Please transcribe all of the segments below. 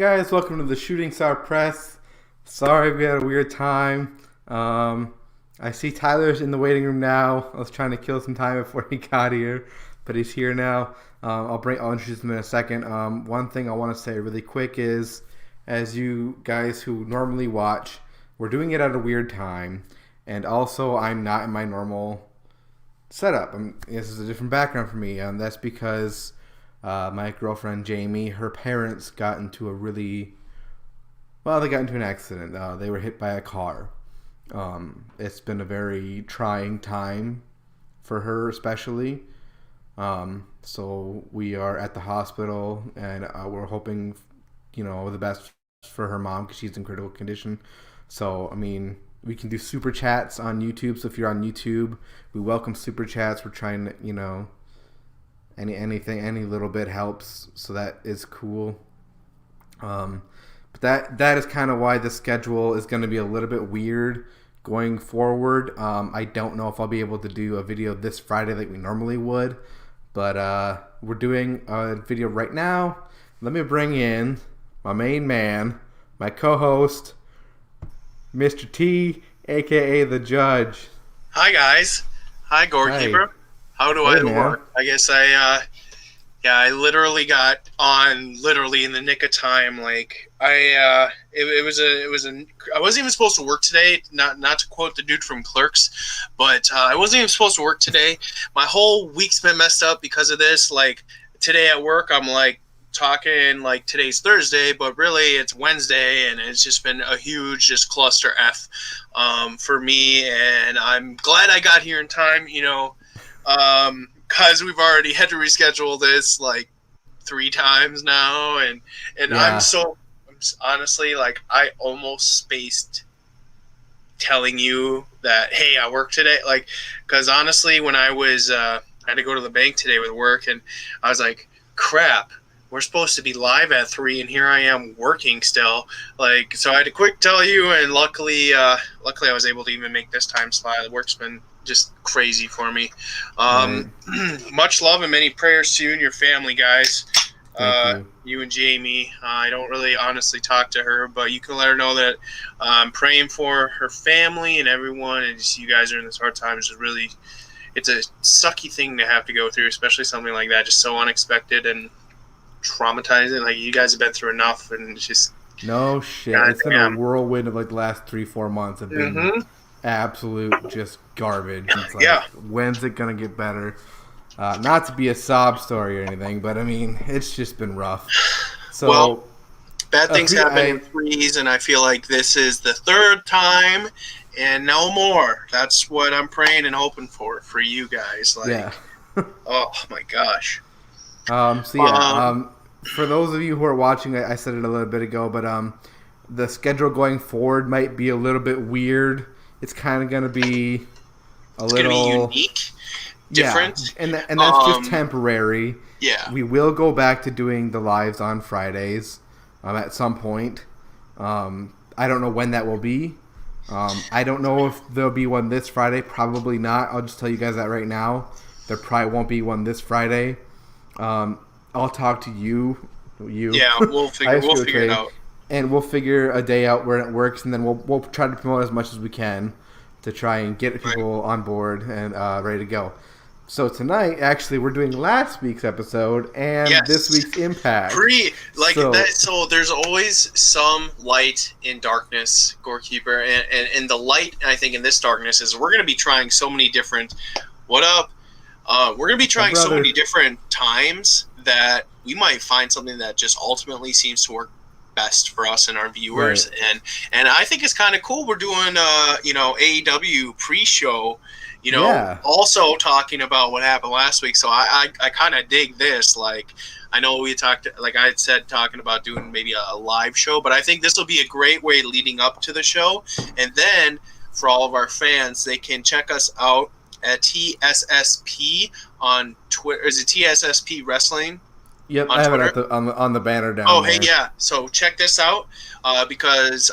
Guys, welcome to the Shooting Star Press. Sorry we had a weird time. I see Tyler's in the waiting room now. I was trying to kill some time before he got here, but he's here now. I'll introduce him in a second. One thing I want to say really quick is, as you guys who normally watch, we're doing it at a weird time, and also I'm not in my normal setup. This is a different background for me. That's because my girlfriend Jamie, her parents got into they got into an accident. They were hit by a car. It's been a very trying time for her, especially. So we are at the hospital, and we're hoping, the best for her mom because she's in critical condition. So, we can do super chats on YouTube. So if you're on YouTube, we welcome super chats. We're trying to, any little bit helps. So that is cool. But that is kind of why the schedule is going to be a little bit weird going forward. I don't know if I'll be able to do a video this Friday like we normally would, but we're doing a video right now. Let me bring in my main man, my co-host, Mr. T, aka the Judge. Hi guys. Hi Gorekeeper. Hi. How do I work? I guess I literally got on in the nick of time. I wasn't even supposed to work today. Not to quote the dude from Clerks, but I wasn't even supposed to work today. My whole week's been messed up because of this. Today at work, I'm talking today's Thursday, but really it's Wednesday, and it's just been a huge cluster F for me. And I'm glad I got here in time. Because we've already had to reschedule this 3 times now, and yeah. I'm honestly I almost spaced telling you that, hey, I work today, because honestly when I had to go to the bank today with work, and I was like, crap, we're supposed to be live at 3 and here I am working still, so I had to quick tell you, and luckily I was able to even make this time slot. The work's been just crazy for me. Much love and many prayers to you and your family, guys. You and Jamie. I don't really honestly talk to her, but you can let her know that I'm praying for her family and everyone, and just you guys are in this hard time. It's a sucky thing to have to go through, especially something like that, just so unexpected and traumatizing. You guys have been through enough, and it's just no shit. It's been a whirlwind of the last 3-4 months have been absolute just garbage. It's when's it gonna get better? Not to be a sob story or anything, but it's just been rough. So bad things happen in threes, and I feel like this is the 3rd time and no more. That's what I'm praying and hoping for you guys. Oh my gosh. For those of you who are watching, I said it a little bit ago, but the schedule going forward might be a little bit weird. It's kind of going to be It's going to be unique, different. Yeah, and that's just temporary. Yeah. We will go back to doing the lives on Fridays at some point. I don't know when that will be. I don't know if there'll be one this Friday. Probably not. I'll just tell you guys that right now. There probably won't be one this Friday. I'll talk to you. Yeah, we'll figure it out. And we'll figure a day out where it works, and then we'll try to promote as much as we can to try and get people on board and ready to go. So tonight, actually, we're doing last week's episode and this week's Impact. So there's always some light in darkness, Gorekeeper, and the light, I think, in this darkness is we're going to be trying so many different. What up? We're going to be trying so many different times that we might find something that just ultimately seems to work best for us and our viewers, right. and I think it's kind of cool. We're doing AEW pre-show, also talking about what happened last week. So I kind of dig this. I know we talked, I had said, talking about doing maybe a live show, but I think this will be a great way leading up to the show. And then for all of our fans, they can check us out at TSSP on Twitter. Is it TSSP Wrestling? Yep, I have it on the banner down there. Hey, yeah. So check this out because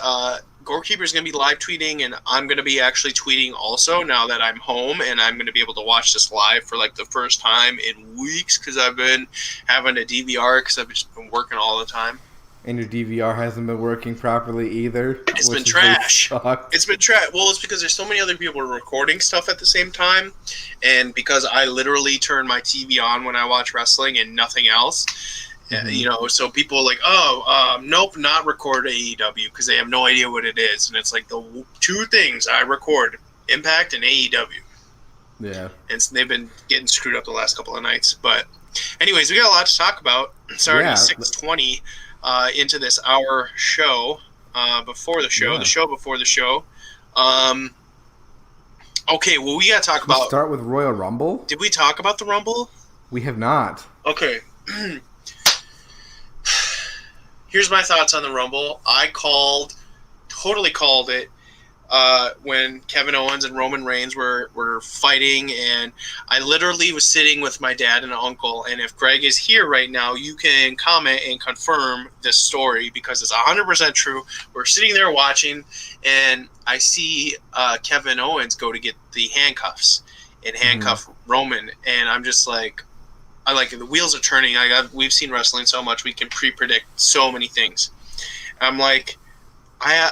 Gorekeeper is going to be live tweeting, and I'm going to be actually tweeting also now that I'm home, and I'm going to be able to watch this live for the first time in weeks because I've been having a DVR because I've just been working all the time. And your DVR hasn't been working properly either. It's been trash. It's been trash. Well, it's because there's so many other people recording stuff at the same time, and because I literally turn my TV on when I watch wrestling and nothing else. Mm-hmm. So people are like, nope, not record AEW because they have no idea what it is, and it's like the two things I record: Impact and AEW. Yeah, and they've been getting screwed up the last couple of nights. But, anyways, we got a lot to talk about. It's already 6:20. Into this hour show before the show, the show before the show. Okay, well, we got to talk about... Start with Royal Rumble? Did we talk about the Rumble? We have not. Okay. Here's my thoughts on the Rumble. I totally called it when Kevin Owens and Roman Reigns were fighting, and I literally was sitting with my dad and uncle, and if Greg is here right now, you can comment and confirm this story because it's 100% true. We're sitting there watching, and I see Kevin Owens go to get the handcuffs and handcuff Roman, and I'm just like, the wheels are turning. We've seen wrestling so much, we can pre-predict so many things. I'm like, I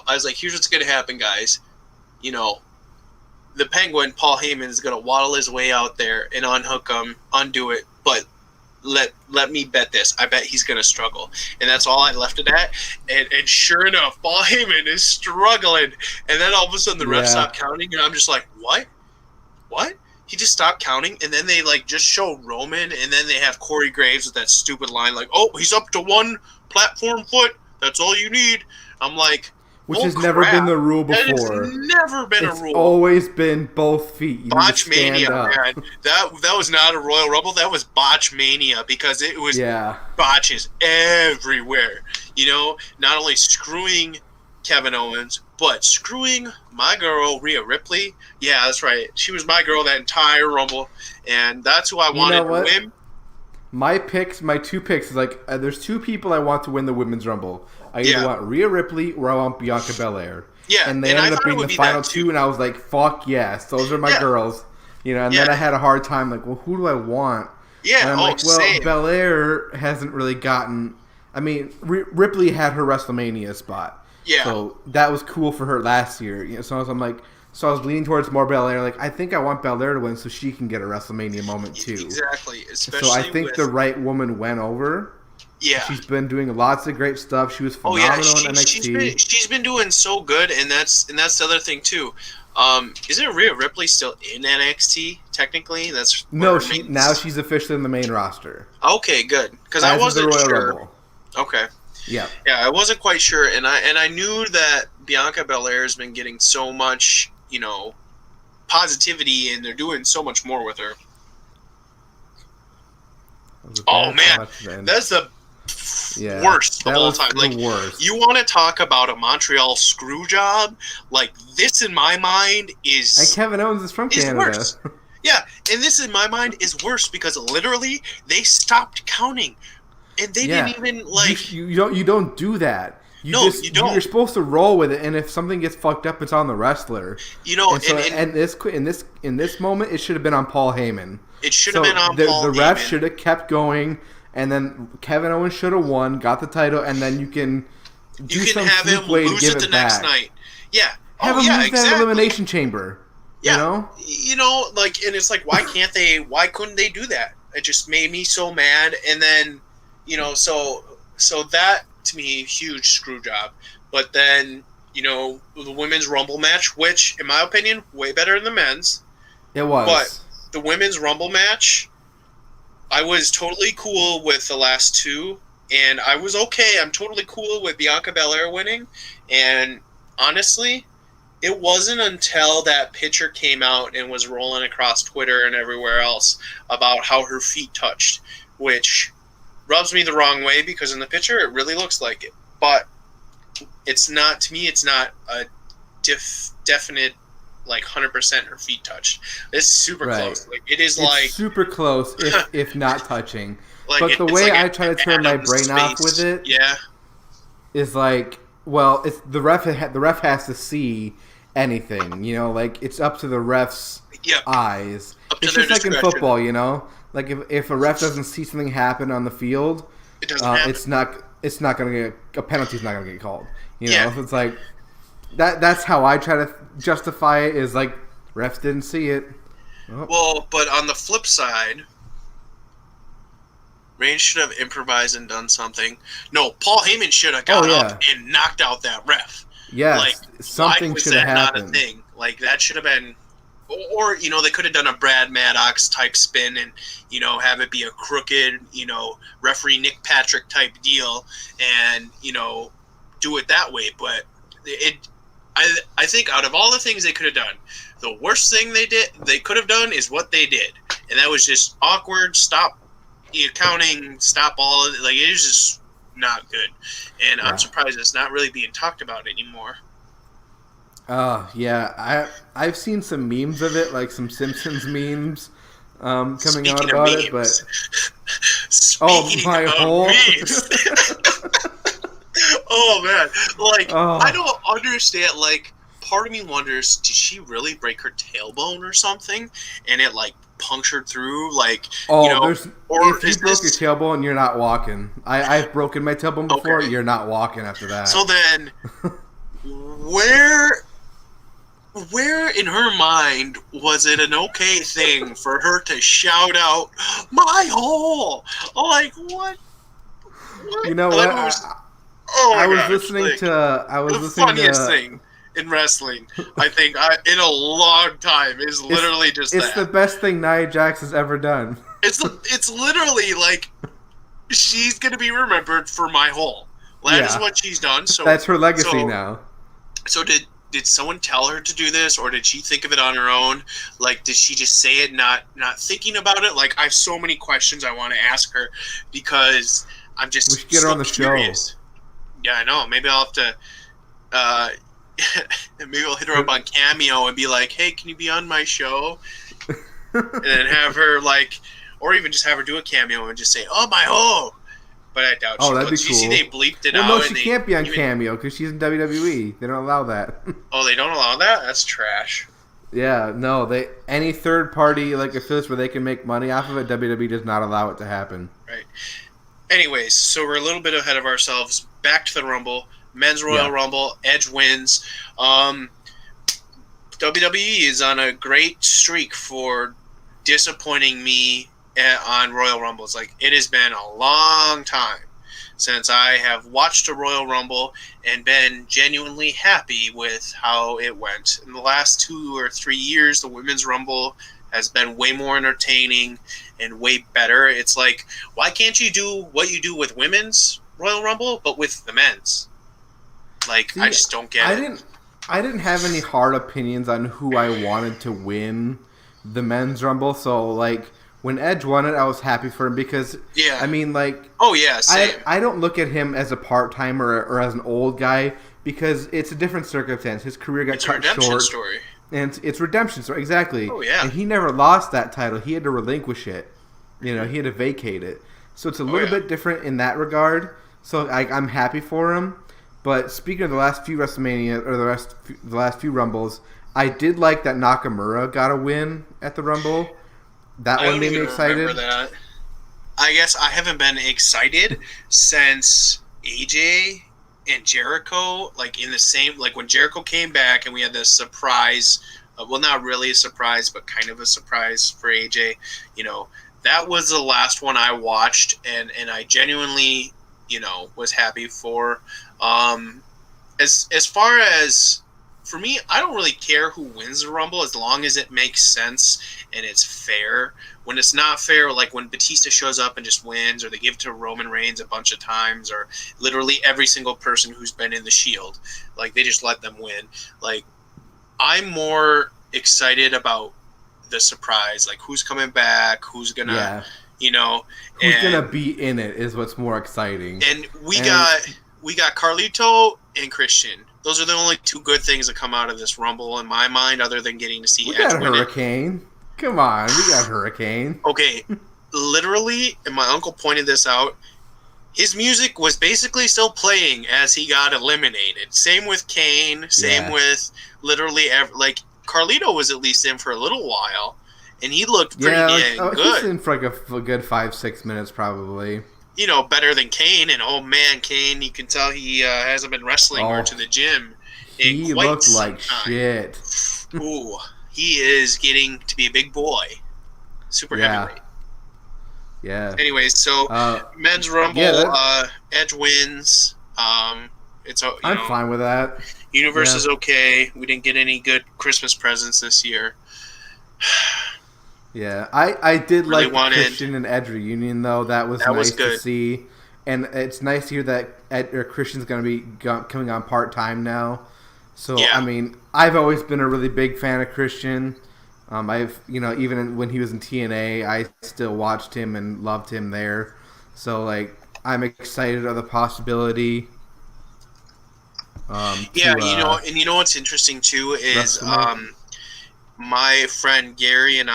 was like, here's what's going to happen, guys. The Penguin, Paul Heyman, is going to waddle his way out there and unhook him, undo it. But let me bet this. I bet he's going to struggle. And that's all I left it at. And sure enough, Paul Heyman is struggling. And then all of a sudden the ref stopped counting. And I'm just like, what? What? He just stopped counting. And then they just show Roman. And then they have Corey Graves with that stupid line like, oh, he's up to one platform foot. That's all you need. I'm like, which has never been the rule before. It's never been a rule. It's always been both feet. Botch mania, man. That was not a Royal Rumble. That was botch mania because it was botches everywhere. Not only screwing Kevin Owens, but screwing my girl Rhea Ripley. Yeah, that's right. She was my girl that entire Rumble, and that's who I wanted to win. My two picks is there's two people I want to win the Women's Rumble. I either want Rhea Ripley or I want Bianca Belair. Yeah, and they ended up being the final two, and I was like, fuck yes, those are my girls. And then I had a hard time, well, who do I want? Yeah, and I'm same. Belair hasn't really gotten... I mean, Ripley had her WrestleMania spot. Yeah. So that was cool for her last year. So I was leaning towards more Belair. I think I want Belair to win so she can get a WrestleMania moment too. Exactly. Especially so I think the right woman went over. Yeah. She's been doing lots of great stuff. She was phenomenal in NXT. She's been doing so good, and that's the other thing too. Isn't Rhea Ripley still in NXT technically? Now she's officially in the main roster. Okay, good. Because I wasn't sure. Rumble. Okay. Yeah. Yeah, I wasn't quite sure, and I knew that Bianca Belair has been getting so much, positivity, and they're doing so much more with her. Oh man, that's the worst of all time. Worst. You want to talk about a Montreal screw job? This in my mind is... And Kevin Owens is from Canada. Worse. Yeah, and this in my mind is worse because literally they stopped counting. And they didn't even You don't do that. You don't. You're supposed to roll with it, and if something gets fucked up, it's on the wrestler. In this moment, it should have been on Paul Heyman. It should have been on Paul Heyman. The ref should have kept going, and then Kevin Owens should have won, got the title, and then you can have him lose it the next night. Yeah, have him lose that elimination chamber. Yeah, and it's like, why can't they? Why couldn't they do that? It just made me so mad, and then. So that, to me, huge screw job. But then, the Women's Rumble match, which, in my opinion, way better than the men's. It was. But the Women's Rumble match, I was totally cool with the last two. And I was okay. I'm totally cool with Bianca Belair winning. And honestly, it wasn't until that picture came out and was rolling across Twitter and everywhere else about how her feet touched, which... rubs me the wrong way because in the picture it really looks like it, but it's not. To me, it's not a definite 100% her feet touched. It's super close. It is super close if not touching. But the way I try to turn my brain off with it, is it's the ref. The ref has to see anything. It's up to the ref's eyes. It's just like in football, if a ref doesn't see something happen on the field, it doesn't happen. It's not. it's not going to get a penalty's not going to get called. You know, Yeah. so it's like that's how I try to justify it. Is like refs didn't see it. Oh. Well, but on the flip side, Reigns should have improvised and done something. No, Paul Heyman should have got up and knocked out that ref. Yes, like, something should have happened. Not a thing? Like, that should have been... Or, you know, they could have done a Brad Maddox type spin and, you know, have it be a crooked, you know, referee Nick Patrick type deal and, you know, do it that way. But I think out of all the things they could have done, the worst thing they could have done is what they did. And that was just awkward, stop counting, stop all of it. Like, it was just not good. And I'm surprised it's not really being talked about anymore. Yeah, I've seen some memes of it, like some Simpsons memes coming out about it, but my whole oh man, like I don't understand. Like, part of me wonders, did she really break her tailbone or something, and it like punctured through? Like, you know, or if you broke your tailbone, you're not walking. I've broken my tailbone before. Okay. You're not walking after that. So then, where in her mind was it an okay thing for her to shout out, "My hole"? Like, what? You know what? I was listening to the funniest thing in wrestling, I think, in a long time is literally it's the best thing Nia Jax has ever done. It's literally like, she's gonna be remembered for my hole. That is what she's done. So that's her legacy now. So did someone tell her to do this, or did she think of it on her own? Like, did she just say it not thinking about it? Like, I have so many questions I want to ask her because I'm just we should get her on the curious. Show. Yeah, I know. Maybe I'll have to. Maybe I'll hit her up on Cameo and be like, "Hey, can you be on my show?" And then have her like, or even just have her do a cameo and just say, "Oh, my hole." But I doubt. Oh, that'd be cool. You see, they bleeped it out. No, she can't be on Cameo because she's in WWE. They don't allow that. Oh, they don't allow that? That's trash. Yeah, no. Any third party like affiliates where they can make money off of it, WWE does not allow it to happen. Right. Anyways, so we're a little bit ahead of ourselves. Back to the Rumble. Men's Royal Rumble. Edge wins. WWE is on a great streak for disappointing me on Royal Rumbles. Like, it has been a long time since I have watched a Royal Rumble and been genuinely happy with how it went. In the last 2 or 3 years, the Women's Rumble has been way more entertaining and way better. It's like, why can't you do what you do with Women's Royal Rumble, but with the men's? Like, I just don't get it. I didn't have any hard opinions on who I wanted to win the Men's Rumble, so, like, when Edge won it, I was happy for him because, I mean, like... Oh, yeah, same. I don't look at him as a part-timer or as an old guy because it's a different circumstance. His career got cut short. It's a redemption story. And it's redemption story, exactly. Oh, yeah. And he never lost that title. He had to relinquish it. You know, he had to vacate it. So it's a little bit different in that regard. So I'm happy for him. But speaking of the last few WrestleMania, or the last few Rumbles, I did like that Nakamura got a win at the Rumble. That one made me excited. Remember that. I guess I haven't been excited since AJ and Jericho, like in the same, like when Jericho came back and we had this surprise, well, not really a surprise, but kind of a surprise for AJ. You know, that was the last one I watched, and I genuinely, you know, was happy for. As far as for me, I don't really care who wins the Rumble as long as it makes sense and it's fair. When it's not fair, like when Batista shows up and just wins, or they give it to Roman Reigns a bunch of times, or literally every single person who's been in the Shield, like they just let them win. Like, I'm more excited about the surprise, like who's coming back, who's gonna, you know, who's gonna be in it is what's more exciting. And we got Carlito and Christian. Those are the only two good things that come out of this Rumble in my mind, other than getting to see Edge win. Hurricane. Come on, we got Hurricane. Okay, literally, and my uncle pointed this out, his music was basically still playing as he got eliminated. Same with Kane, same with literally, like, Carlito was at least in for a little while, and he looked pretty good. He's in for like a good 5-6 minutes probably. better than Kane. And oh man, Kane, you can tell he hasn't been wrestling or to the gym in he quite looked some like time. shit. Ooh, he is getting to be a big boy, super heavyweight. Yeah. Anyways, so men's rumble, Edge wins. It's I'm fine with that. Universe is okay. We didn't get any good Christmas presents this year. Yeah, I did Really like the Christian and Edge reunion though. That was nice to see, and it's nice to hear that Christian's going to be coming on part time now. So I mean, I've always been a really big fan of Christian. I've even when he was in TNA, I still watched him and loved him there. So like, I'm excited of the possibility. You know what's interesting too is my friend Gary and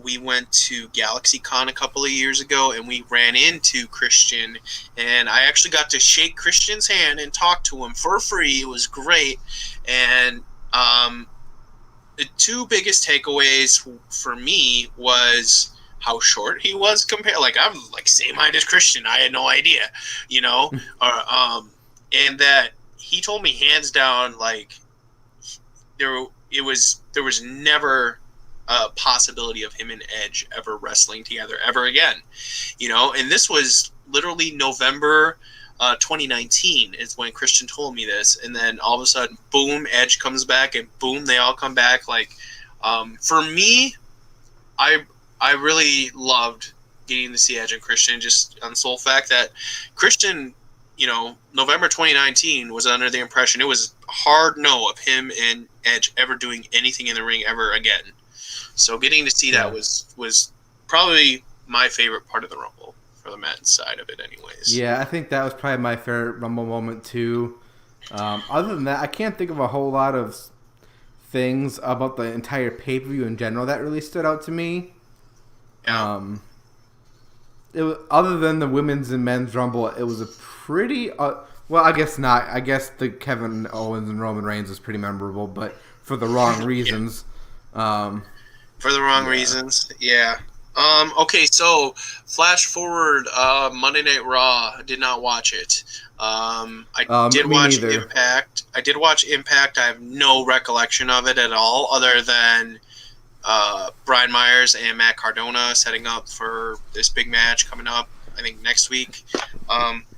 we went to GalaxyCon a couple of years ago, and we ran into Christian, and I actually got to shake Christian's hand and talk to him for free. It was great, and the two biggest takeaways for me was how short he was compared. Like, I'm like same height as Christian. I had no idea, and that he told me hands down, like there was never a possibility of him and Edge ever wrestling together ever again, and this was literally November 2019 is when Christian told me this, and then all of a sudden, boom, Edge comes back, and boom, they all come back. Like, for me, I really loved getting to see Edge and Christian, just on the sole fact that Christian, November 2019 was under the impression it was a hard no of him and Edge ever doing anything in the ring ever again. So getting to see that was probably my favorite part of the Rumble for the men's side of it anyways. Yeah, I think that was probably my favorite Rumble moment too. Other than that, I can't think of a whole lot of things about the entire pay-per-view in general that really stood out to me. Yeah. It was, other than the women's and men's Rumble, it was a pretty... well, I guess not. I guess the Kevin Owens and Roman Reigns was pretty memorable, but for the wrong reasons. For the wrong reasons, yeah. Okay, so flash forward Monday Night Raw. I did not watch it. I did watch Impact. I did watch Impact. I have no recollection of it at all, other than Brian Myers and Matt Cardona setting up for this big match coming up, I think, next week.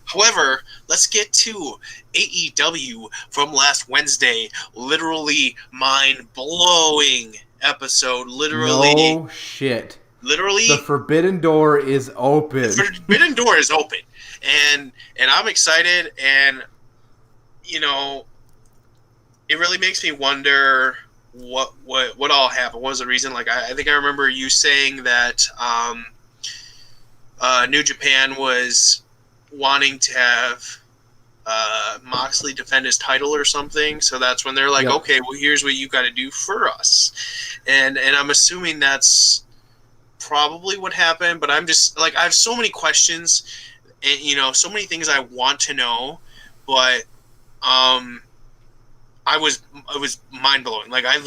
However, let's get to AEW from last Wednesday. Literally mind-blowing episode. Literally. No shit. Literally. The Forbidden Door is open. The Forbidden Door is open. And I'm excited, and, it really makes me wonder what all happened. What was the reason? Like, I think I remember you saying that New Japan was wanting to have Moxley defend his title or something, so that's when they're like, okay, well, here's what you got to do for us, and I'm assuming that's probably what happened. But I'm just like, I have so many questions, and so many things I want to know, but it was mind blowing. Like, I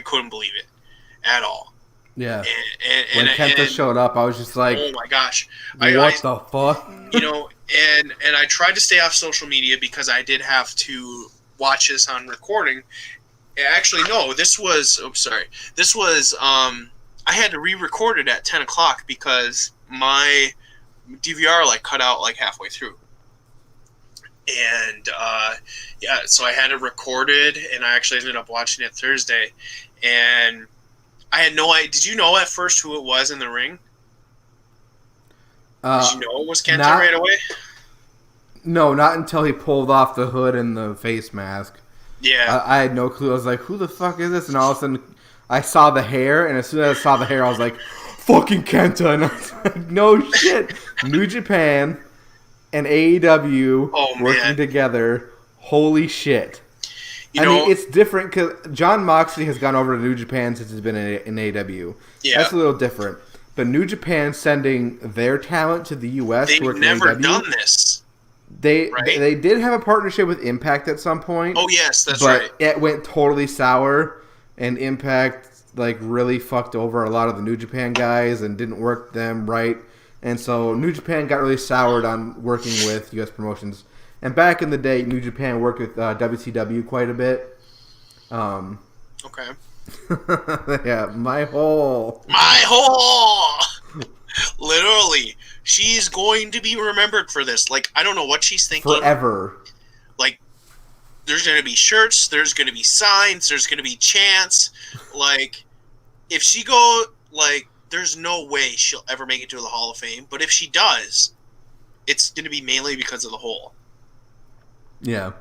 couldn't believe it at all. Yeah. When Kenta showed up, I was just like, oh my gosh. What the fuck? And I tried to stay off social media because I did have to watch this on recording. Actually, no, this was, I had to re-record it at 10 o'clock because my DVR cut out halfway through. And so I had it recorded, and I actually ended up watching it Thursday. And I had no idea. Did you know at first who it was in the ring? Did you know it was Kenta right away? No, not until he pulled off the hood and the face mask. Yeah. I had no clue. I was like, who the fuck is this? And all of a sudden, I saw the hair, and as soon as I saw the hair, I was like, fucking Kenta. And I was like, no shit. New Japan and AEW working together. Holy shit. I mean, it's different because John Moxley has gone over to New Japan since he's been in AEW. Yeah. That's a little different. But New Japan sending their talent to the U.S. They've never done this. They did have a partnership with Impact at some point. Oh, yes, that's right. But it went totally sour, and Impact really fucked over a lot of the New Japan guys and didn't work them right. And so New Japan got really soured on working with U.S. promotions. And back in the day, New Japan worked with WCW quite a bit. Okay. Yeah, my hole. Literally, she's going to be remembered for this. Like, I don't know what she's thinking. Forever. Like, there's going to be shirts, there's going to be signs, there's going to be chants. Like, if she there's no way she'll ever make it to the Hall of Fame. But if she does, it's going to be mainly because of the hole. Yeah.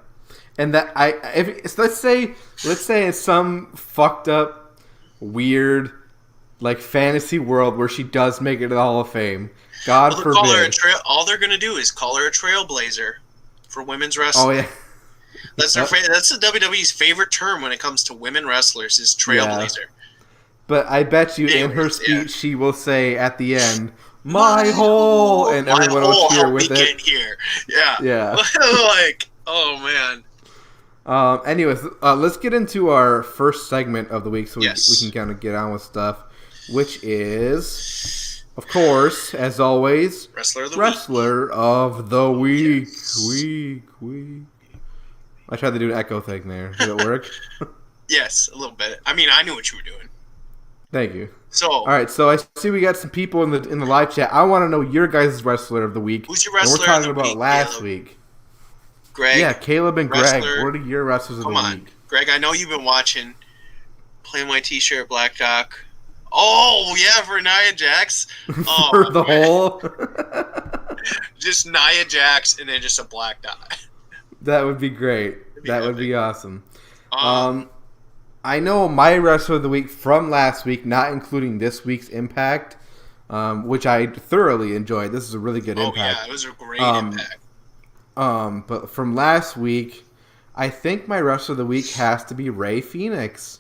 And that let's say in some fucked up, weird, like fantasy world where she does make it to the Hall of Fame. God forbid. All they're gonna do is call her a trailblazer for women's wrestling. Oh yeah. That's that's the WWE's favorite term when it comes to women wrestlers is trailblazer. Yeah. But I bet you in her speech she will say at the end, "My hole," and everyone will cheer with it. Get here. Yeah. Yeah. Like, oh man. Anyways, let's get into our first segment of the week so we can kind of get on with stuff, which is, of course, as always, Wrestler of the Week. Week. I tried to do an echo thing there. Did it work? Yes, a little bit. I mean, I knew what you were doing. Thank you. So, all right, so I see we got some people in the live chat. I want to know your guys' Wrestler of the Week. Who's your Wrestler of the Week? We're talking about last week. Greg. Yeah, Caleb and Greg. What are your wrestlers of the week? Greg, I know you've been watching. Plain white t-shirt, black dock. Oh, yeah, for Nia Jax. Oh, for the whole? Just Nia Jax and then just a black dot. That would be great. That would be awesome. I know my wrestler of the week from last week, not including this week's Impact, which I thoroughly enjoyed. This is a really good Impact. Oh, yeah, it was a great Impact. But from last week, I think my wrestler of the week has to be Rey Fenix.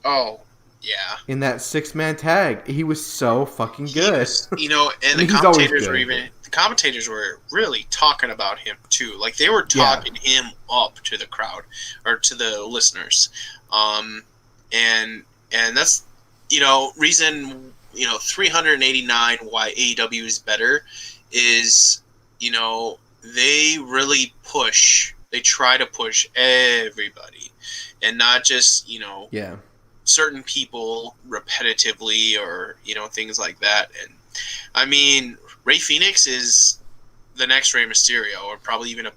Oh, yeah. In that 6-man tag, he was so fucking good. And the commentators were really talking about him too. Like they were talking him up to the crowd or to the listeners. And that's reason 389 why AEW is better is they really push. They try to push everybody, and not just certain people repetitively or things like that. And I mean, Rey Fenix is the next Rey Mysterio, or probably even a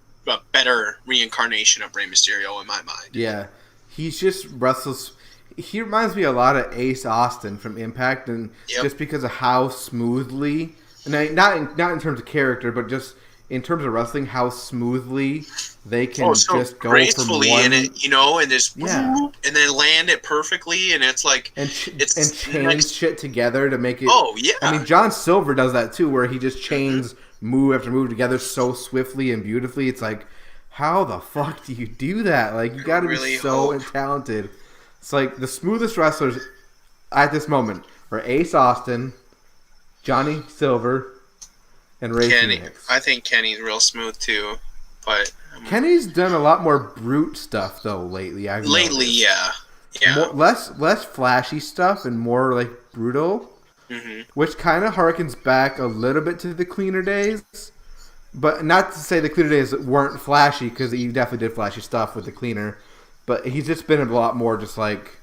better reincarnation of Rey Mysterio in my mind. Yeah, he's just wrestles. He reminds me a lot of Ace Austin from Impact, and just because of how smoothly, and not in terms of character, but just in terms of wrestling, how smoothly they can just go gracefully from one, in it, and just and then land it perfectly, and it's like and chains shit together to make it. Oh yeah, I mean John Silver does that too, where he just chains move after move together so swiftly and beautifully. It's like, how the fuck do you do that? Like you got to be so talented. It's like the smoothest wrestlers at this moment are Ace Austin, Johnny Silver, and Rey Fenix. I think Kenny's real smooth too, but Kenny's done a lot more brute stuff though lately. Yeah. More, less flashy stuff and more like brutal, which kind of harkens back a little bit to the cleaner days. But not to say the cleaner days weren't flashy, because he definitely did flashy stuff with the cleaner. But he's just been a lot more just like,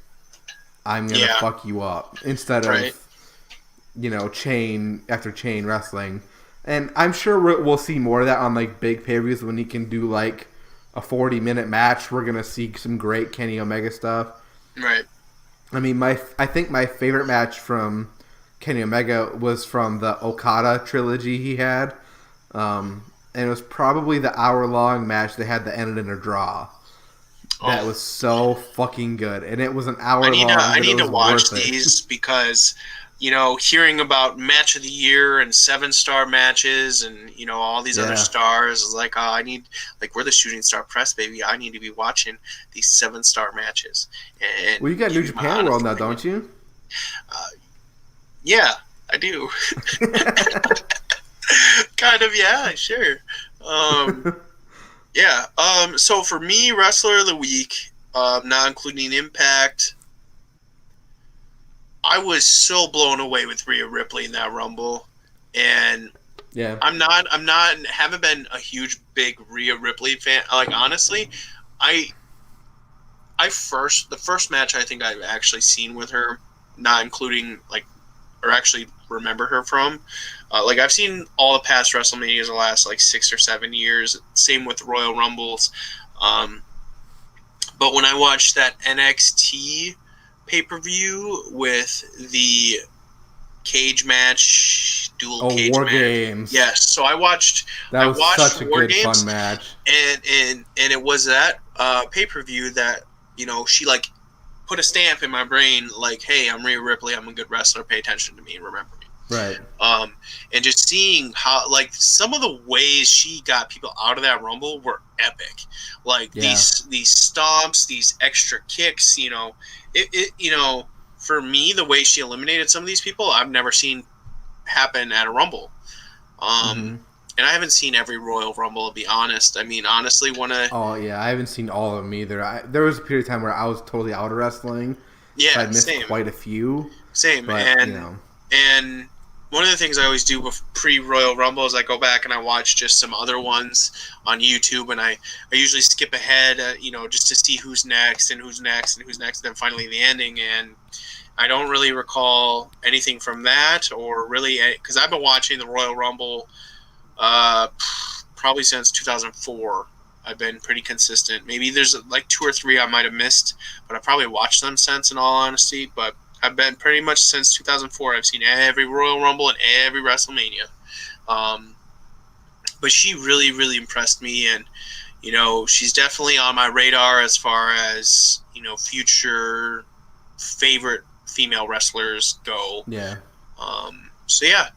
I'm gonna fuck you up instead of chain after chain wrestling. And I'm sure we'll see more of that on like big pay-per-views when he can do like a 40-minute match. We're gonna see some great Kenny Omega stuff. Right. I mean, I think my favorite match from Kenny Omega was from the Okada trilogy he had, and it was probably the hour-long match they had that ended in a draw. That was so fucking good, and it was an hour long. I need to watch these because. Hearing about match of the year and 7-star matches and, all these other stars is like, I need, like, we're the Shooting Star Press, baby. I need to be watching these 7-star matches. And well, you got New Japan World now, don't you? Yeah, I do. Kind of, yeah, sure. Yeah. So for me, Wrestler of the Week, not including Impact, I was so blown away with Rhea Ripley in that Rumble. and Yeah. haven't been a huge big Rhea Ripley fan. Like honestly, the first match I think I've actually seen with her, not including like, or actually remember her from, like I've seen all the past WrestleManias the last like 6 or 7 years. Same with Royal Rumbles, but when I watched that NXT pay-per-view with the cage match, dual cage War match. Games. Yes, so I watched such a War good Games, fun match. and it was that pay-per-view that she like put a stamp in my brain, like, hey, I'm Rhea Ripley, I'm a good wrestler, pay attention to me and remember me. Right. And just seeing how like some of the ways she got people out of that Rumble were epic. Like these stomps, these extra kicks, for me, the way she eliminated some of these people, I've never seen happen at a Rumble. And I haven't seen every Royal Rumble, to be honest. I mean, honestly, Oh, yeah, I haven't seen all of them either. There was a period of time where I was totally out of wrestling. Yeah, so I missed same. Quite a few. Same, but, and one of the things I always do pre-Royal Rumble is I go back and I watch just some other ones on YouTube, and I usually skip ahead, just to see who's next and who's next and who's next, and then finally the ending. And I don't really recall anything from that, or really, because I've been watching the Royal Rumble probably since 2004. I've been pretty consistent. Maybe there's like 2 or 3 I might have missed, but I probably watched them since, in all honesty. But I've been pretty much since 2004. I've seen every Royal Rumble and every WrestleMania. But she really, really impressed me, and she's definitely on my radar as far as future favorite female wrestlers go. Yeah. So yeah.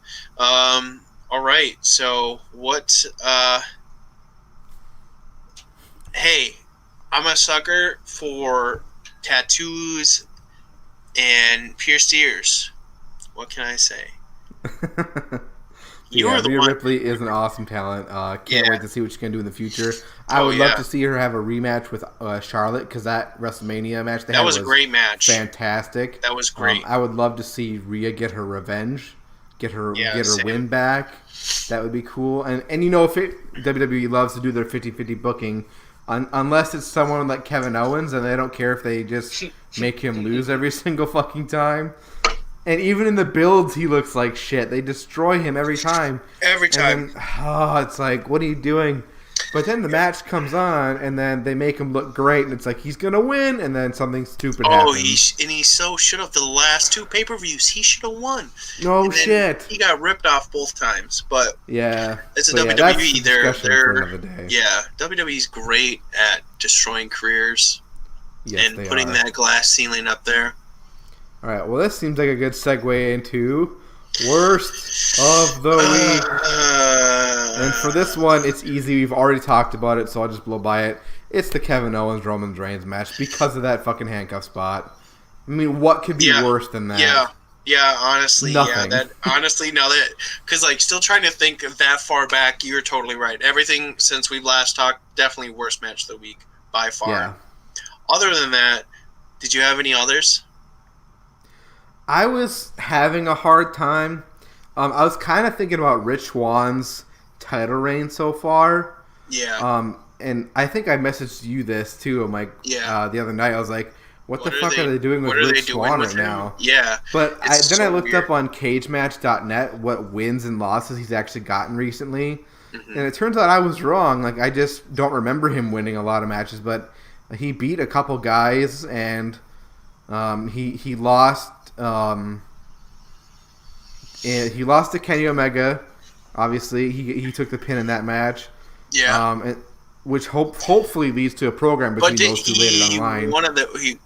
All right. So what? Hey, I'm a sucker for tattoos and pierced ears. What can I say? Rhea Ripley is an awesome talent. Can't wait to see what she's going to do in the future. I would love to see her have a rematch with Charlotte, because that WrestleMania match they had was a great match. Fantastic. That was great. I would love to see Rhea get her revenge, get her win back. That would be cool. And if WWE loves to do their 50-50 booking, unless it's someone like Kevin Owens, and they don't care if they just make him lose every single fucking time. And even in the builds, he looks like shit. They destroy him every time. Every time. Then, it's like, what are you doing? But then the match comes on, and then they make him look great, and it's like he's gonna win, and then something stupid happens. He so should have. The last 2 pay-per-views, he should have won. No shit. He got ripped off both times, but yeah, it's a WWE. They're WWE's great at destroying careers and putting that glass ceiling up there. All right. Well, this seems like a good segue into worst of the week. And for this one, it's easy. We've already talked about it, so I'll just blow by it. It's the Kevin Owens-Roman Reigns match because of that fucking handcuff spot. I mean, what could be worse than that? Yeah, honestly. Nothing. Yeah, because still trying to think of that far back, you're totally right. Everything since we last talked, definitely worst match of the week, by far. Yeah. Other than that, did you have any others? I was having a hard time. I was kind of thinking about Rich Swann's title reign so far. Yeah. And I think I messaged you this too. I'm like, the other night I was like, what the fuck are they doing with Rich Swann right now? Yeah. But I looked up on CageMatch.net what wins and losses he's actually gotten recently, and it turns out I was wrong. Like, I just don't remember him winning a lot of matches, but he beat a couple guys, and he lost. And he lost to Kenny Omega. Obviously, he took the pin in that match. Yeah. Which hopefully leads to a program between those two later down the line.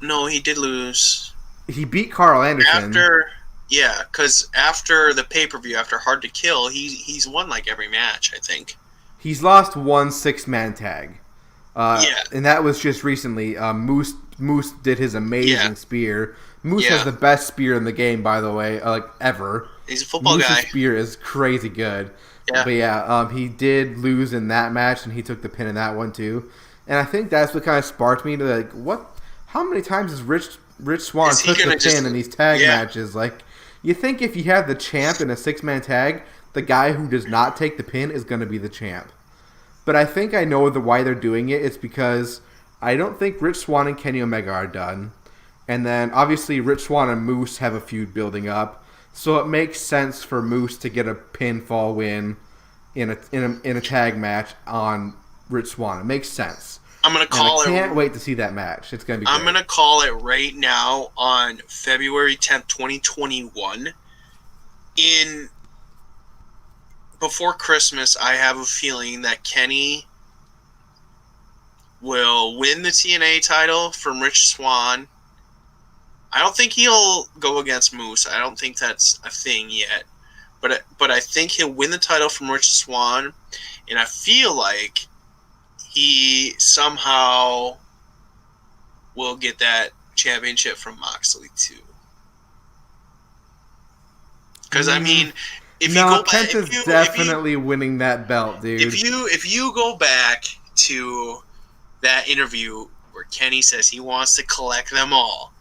No, he did lose. He beat Carl Anderson. Because after the pay-per-view, after Hard to Kill, he's won like every match, I think. He's lost one 6-man tag. And that was just recently. Moose did his amazing spear. Moose has the best spear in the game, by the way, ever. He's a football Moose's guy. Spear is crazy good. Yeah. But he did lose in that match, and he took the pin in that one too. And I think that's what kind of sparked me to how many times has Rich Swann took the pin in these tag matches? Like, You think if you have the champ in a 6-man tag, the guy who does not take the pin is going to be the champ. But I think I know why they're doing it. It's because I don't think Rich Swann and Kenny Omega are done. And then, obviously, Rich Swann and Moose have a feud building up. So it makes sense for Moose to get a pinfall win in a tag match on Rich Swann. It makes sense. I'm going to call it. I can't wait to see that match. It's going to be I'm going to call it right now on February 10th, 2021. Before Christmas, I have a feeling that Kenny will win the TNA title from Rich Swann. I don't think he'll go against Moose. I don't think that's a thing yet. But I think he'll win the title from Rich Swann, and I feel like he somehow will get that championship from Moxley too. Because I mean, if you go back, Kenta's definitely winning that belt, dude. If you go back to that interview where Kenny says he wants to collect them all,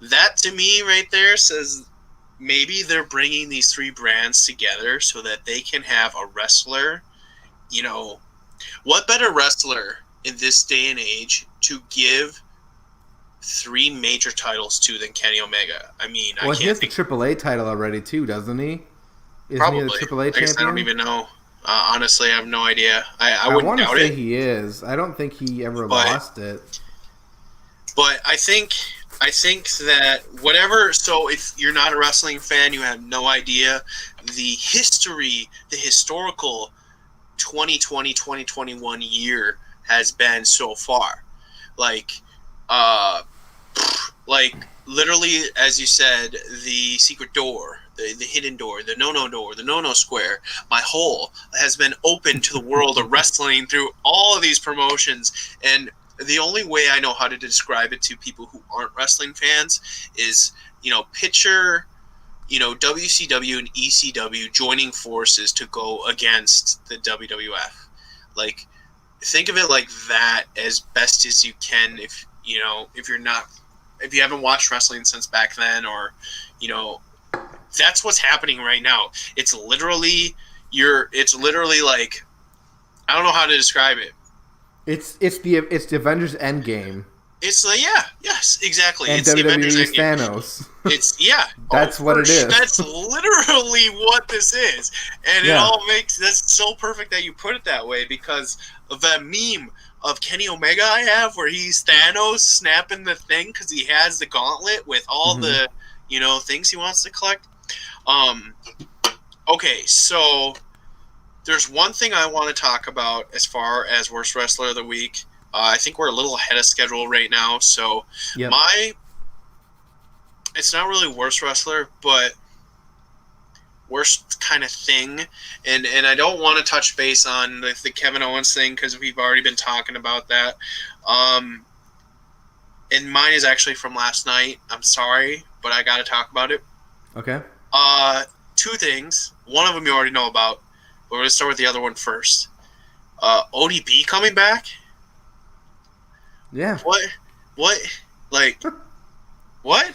that to me right there says maybe they're bringing these 3 brands together so that they can have a wrestler. You know, what better wrestler in this day and age to give 3 major titles to than Kenny Omega? I mean, well, he has the AAA title already too, doesn't he? Isn't probably. He the AAA champion? I don't even know. Honestly, I have no idea. I wouldn't doubt it. I want to say he is. I don't think he ever lost it. But I think that whatever. So if you're not a wrestling fan, you have no idea the historical 2020-2021 year has been so far. Like literally, as you said, the secret door, the hidden door, the no-no door, the no-no square, my hole has been open to the world of wrestling through all of these promotions. And the only way I know how to describe it to people who aren't wrestling fans is, picture, WCW and ECW joining forces to go against the WWF. Like, think of it like that as best as you can. If you haven't watched wrestling since back then, or, that's what's happening right now. It's literally like, I don't know how to describe it. It's the Avengers Endgame. It's like, yes, exactly. And it's WWE the Avengers Endgame. Thanos. It's That's what it is. That's literally what this is, and that's so perfect that you put it that way, because of that meme of Kenny Omega I have where he's Thanos snapping the thing because he has the gauntlet with all the things he wants to collect. Okay, so there's one thing I want to talk about as far as worst wrestler of the week. I think we're a little ahead of schedule right now, so it's not really worst wrestler, but worst kind of thing. And I don't want to touch base on the Kevin Owens thing because we've already been talking about that. And mine is actually from last night. I'm sorry, but I got to talk about it. Okay. 2 things. One of them you already know about, but we're going to start with the other one first. ODB coming back? Yeah. What? Like, what?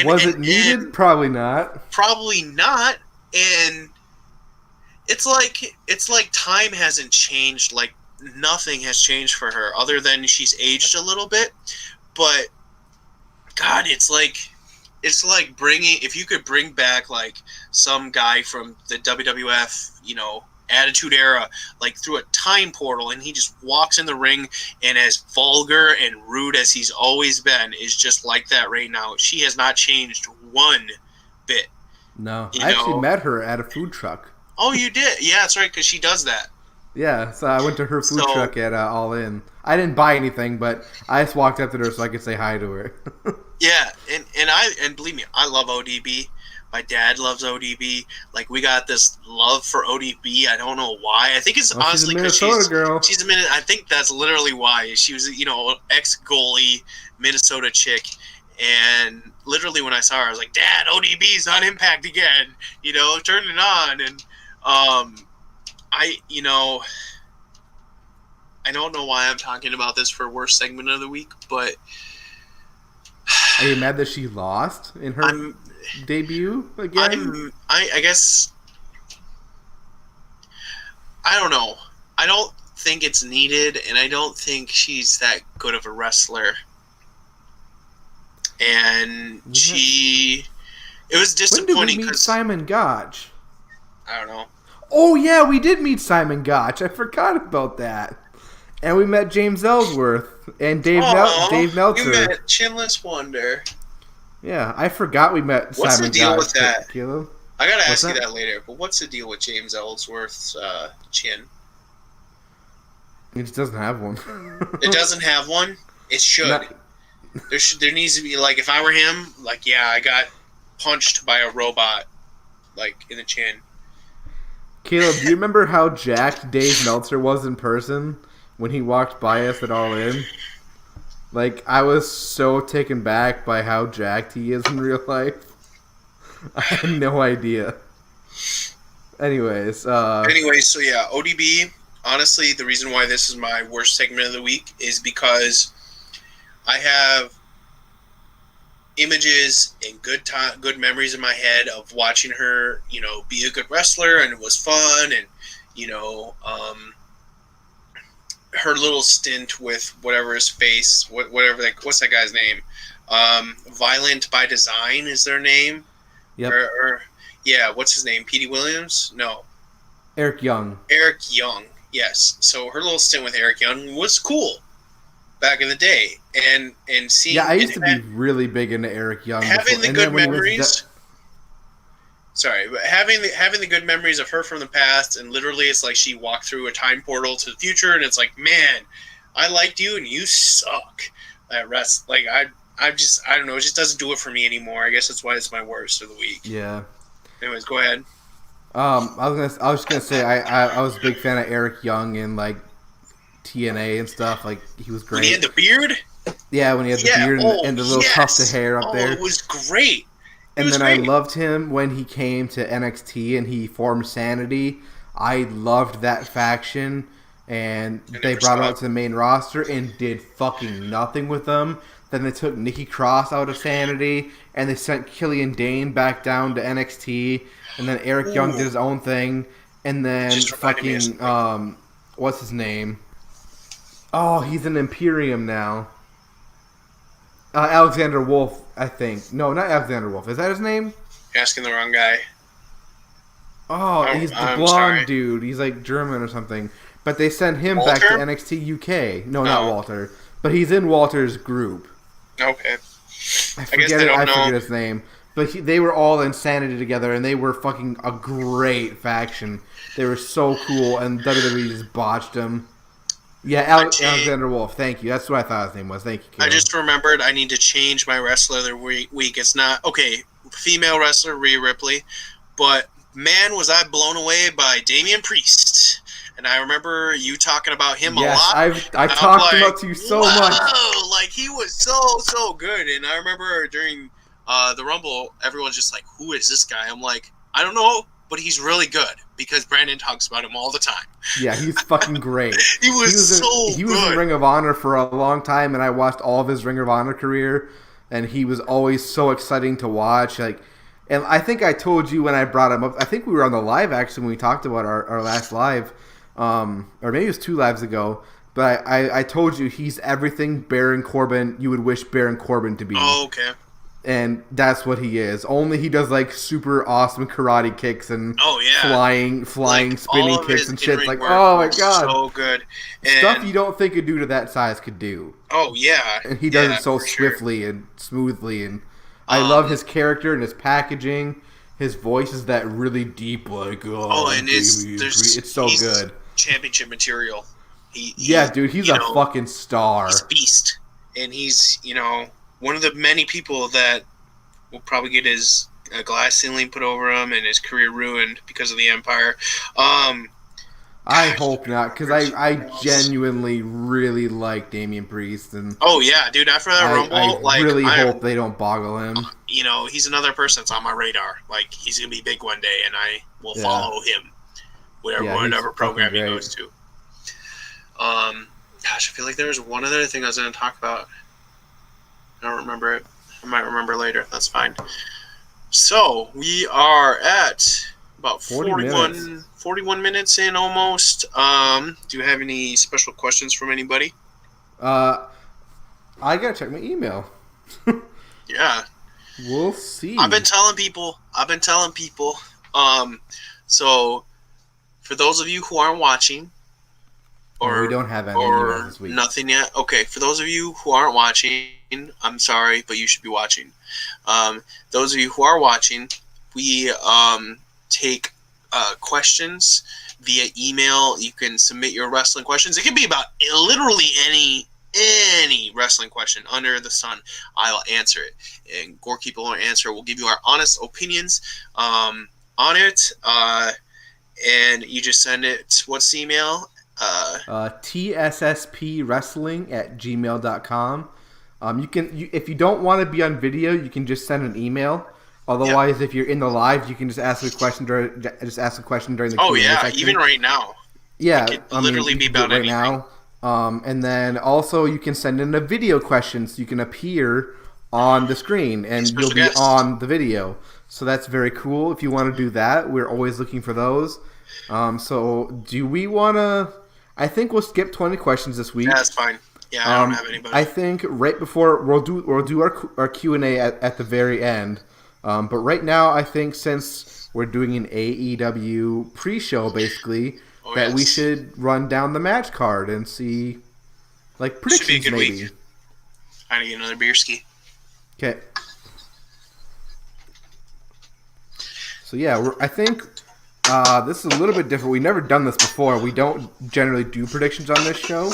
Was it needed? Probably not. Probably not. And it's like time hasn't changed. Like, nothing has changed for her other than she's aged a little bit. But God, it's like bringing, if you could bring back like some guy from the WWF, Attitude Era, like through a time portal, and he just walks in the ring, and as vulgar and rude as he's always been is just like that right now. She has not changed one bit. No, I actually met her at a food truck. Oh, you did? Yeah, that's right, because she does that. Yeah, so I went to her food truck at All In. I didn't buy anything, but I just walked up to her so I could say hi to her. Yeah, and believe me, I love ODB. My dad loves ODB. Like, we got this love for ODB. I don't know why. I think it's honestly because she's a girl. She's a Minnesota. I think that's literally why. She was, ex-goalie Minnesota chick. And literally when I saw her, I was like, Dad, ODB's on Impact again. Turn it on. And I don't know why I'm talking about this for worst segment of the week, but Are you mad that she lost in her debut again? I guess I don't know. I don't think it's needed, and I don't think she's that good of a wrestler. And it was disappointing. When did we meet Simon Gotch? I don't know. Oh yeah, we did meet Simon Gotch. I forgot about that. And we met James Ellsworth and Dave Meltzer. We met Chinless Wonder. Yeah, I forgot we met Simon Gotch. What's the deal with that? Kilo? I gotta ask you that later. But what's the deal with James Ellsworth's chin? It just doesn't have one. It doesn't have one? It should. There needs to be, like, if I were him, like, yeah, I got punched by a robot, like, in the chin. Caleb, do you remember how jacked Dave Meltzer was in person when he walked by us at All In? Like, I was so taken back by how jacked he is in real life. I had no idea. Anyways, so yeah, ODB, honestly, the reason why this is my worst segment of the week is because I have images and good memories in my head of watching her, be a good wrestler, and it was fun, and her little stint with whatever his face, whatever, like, what's that guy's name? Violent by Design is their name. Yep. Yeah, what's his name? Petey Williams? No. Eric Young. Eric Young. Yes. So her little stint with Eric Young was cool back in the day, and seeing. Yeah, I used to be really big into Eric Young. Having the good memories. Sorry, but having the good memories of her from the past, and literally it's like she walked through a time portal to the future, and it's like, man, I liked you and you suck at rest. Like I don't know, it just doesn't do it for me anymore. I guess that's why it's my worst of the week. Yeah. Anyways, go ahead. I was just gonna say I was a big fan of Eric Young and like TNA and stuff. Like he was great. When he had the beard. Yeah, when he had the beard and the little tuft of hair up there. It was great. And then I loved him when he came to NXT and he formed Sanity. I loved that faction, and they brought him out to the main roster and did fucking nothing with them. Then they took Nikki Cross out of Sanity, and they sent Killian Dane back down to NXT, and then Eric Young did his own thing, and then fucking, what's his name? Oh, he's in Imperium now. Alexander Wolf, I think. No, not Alexander Wolf. Is that his name? You're asking the wrong guy. Oh, he's the blonde dude. He's like German or something. But they sent him back to NXT UK. No, not Walter. But he's in Walter's group. Okay. I forget his name. But they were all in Sanity together, and they were fucking a great faction. They were so cool, and WWE just botched them. Yeah, Alexander Wolf. Thank you. That's what I thought his name was. Thank you, Caleb. I just remembered I need to change my wrestler of the week. It's not... Okay, female wrestler, Rhea Ripley. But, man, was I blown away by Damian Priest. And I remember you talking about him a lot. I talked about you so much. Like, he was so good. And I remember during the Rumble, everyone's just like, who is this guy? I'm like, I don't know, but he's really good. Because Brandon talks about him all the time. Yeah, he's fucking great. He was He was in Ring of Honor for a long time, and I watched all of his Ring of Honor career, and he was always so exciting to watch. Like, and I think I told you when I brought him up, I think we were on the live actually when we talked about our last live, or maybe it was 2 lives ago, but I told you he's everything Baron Corbin you would wish Baron Corbin to be. Oh, okay. And that's what he is. Only he does like super awesome karate kicks and flying like, spinning kicks and shit. Like, oh my god, so good. And stuff you don't think a dude of that size could do. Oh yeah, and he does it so swiftly and smoothly. And I love his character and his packaging. His voice is that really deep, like and it's so good. Championship material. Dude, he's a fucking star. He's a beast, and he's one of the many people that will probably get his glass ceiling put over him and his career ruined because of the Empire. I hope not, because I genuinely really like Damian Priest. And oh, yeah, dude, after that Rumble, I really hope they don't boggle him. He's another person that's on my radar. Like, he's going to be big one day, and I will follow him whatever program he goes to. Gosh, I feel like there was one other thing I was going to talk about. I don't remember it. I might remember later. That's fine. So we are at about 41 minutes in almost. Do you have any special questions from anybody? I gotta check my email. Yeah. We'll see. I've been telling people. So for those of you who aren't watching, or we don't have any emails this week. Nothing yet. Okay, for those of you who aren't watching, I'm sorry, but you should be watching. Those of you who are watching, we take questions via email. You can submit your wrestling questions. It can be about literally any wrestling question under the sun. I'll answer it, and Gorekeeper will answer. We'll give you our honest opinions on it, and you just send it. What's the email? tsspwrestling@gmail.com. You can, if you don't want to be on video, you can just send an email. Otherwise, if you're in the live, you can just ask a question during the Q&A section. Even right now. Yeah, it could literally be about right anything. Now. And then also you can send in a video question, so you can appear on the screen and you'll be on the video. So that's very cool. If you want to do that, we're always looking for those. So do we want to? I think we'll skip 20 questions this week. Yeah, that's fine. Yeah, I don't have anybody. I think right before we'll do our Q&A at the very end. But right now, I think since we're doing an AEW pre-show, basically, we should run down the match card and see, like, predictions. Should be a good maybe. week. I need another beer ski. Okay. So yeah, I think this is a little bit different. We've never done this before. We don't generally do predictions on this show,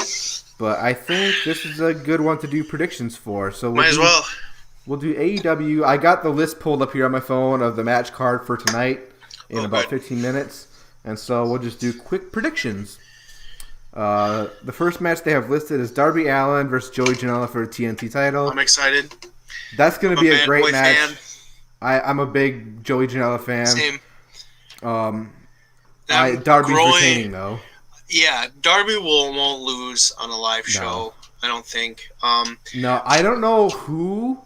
but I think this is a good one to do predictions for. So might as well. We'll do AEW. I got the list pulled up here on my phone of the match card for tonight in about 15 minutes. And so we'll just do quick predictions. The first match they have listed is Darby Allin versus Joey Janela for the TNT title. I'm excited. That's going to be a great match. I'm a big Joey Janela fan. Same. Darby's retaining, though. Yeah, Darby won't lose on a live show, I don't think. No, I don't know who